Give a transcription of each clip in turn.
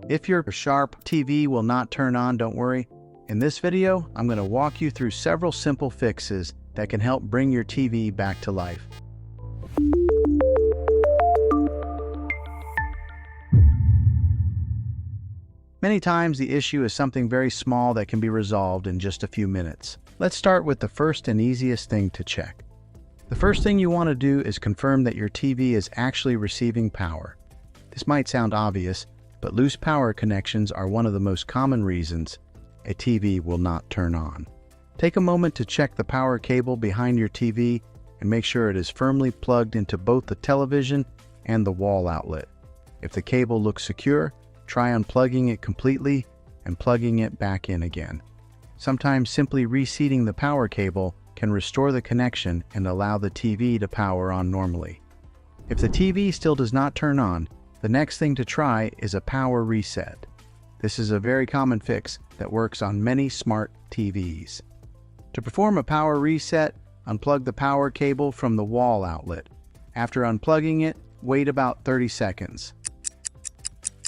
If your sharp TV will not turn on, don't worry. In this video, I'm going to walk you through several simple fixes that can help bring your TV back to life. Many times the issue is something very small that can be resolved in just a few minutes. Let's start with the first and easiest thing to check. The first thing you want to do is confirm that your TV is actually receiving power. This might sound obvious, but loose power connections are one of the most common reasons a TV will not turn on. Take a moment to check the power cable behind your TV and make sure it is firmly plugged into both the television and the wall outlet. If the cable looks secure, try unplugging it completely and plugging it back in again. Sometimes simply reseating the power cable can restore the connection and allow the TV to power on normally. If the TV still does not turn on, the next thing to try is a power reset. This is a very common fix that works on many smart TVs. To perform a power reset, unplug the power cable from the wall outlet. After unplugging it, wait about 30 seconds.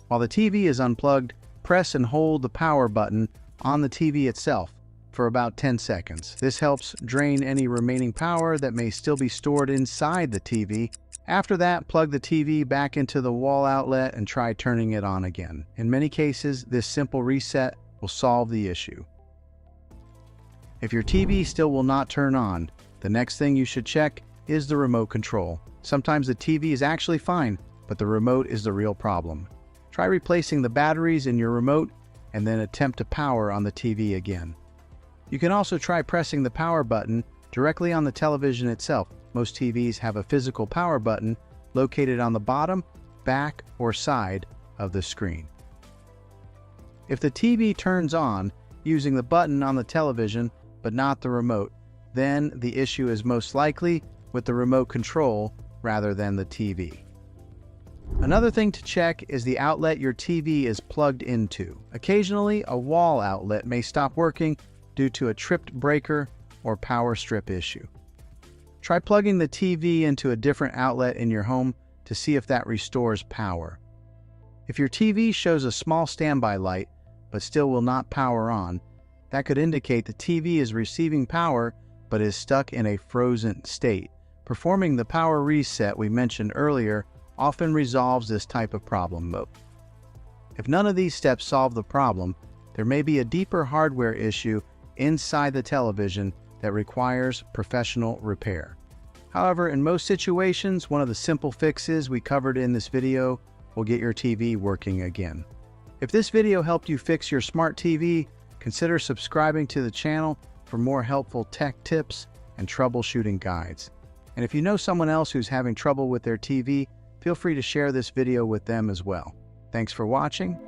While the TV is unplugged, press and hold the power button on the TV itself for about 10 seconds. This helps drain any remaining power that may still be stored inside the TV. After that, plug the TV back into the wall outlet and try turning it on again. In many cases, this simple reset will solve the issue. If your TV still will not turn on, the next thing you should check is the remote control. Sometimes the TV is actually fine, but the remote is the real problem. Try replacing the batteries in your remote and then attempt to power on the TV again. You can also try pressing the power button directly on the television itself. Most TVs have a physical power button located on the bottom, back, or side of the screen. If the TV turns on using the button on the television but not the remote, then the issue is most likely with the remote control rather than the TV. Another thing to check is the outlet your TV is plugged into. Occasionally, a wall outlet may stop working due to a tripped breaker or power strip issue. Try plugging the TV into a different outlet in your home to see if that restores power. If your TV shows a small standby light but still will not power on, that could indicate the TV is receiving power but is stuck in a frozen state. Performing the power reset we mentioned earlier often resolves this type of problem. If none of these steps solve the problem, there may be a deeper hardware issue inside the television that requires professional repair. However, in most situations, one of the simple fixes we covered in this video will get your TV working again. If this video helped you fix your smart TV, consider subscribing to the channel for more helpful tech tips and troubleshooting guides. And if you know someone else who's having trouble with their TV, feel free to share this video with them as well. Thanks for watching.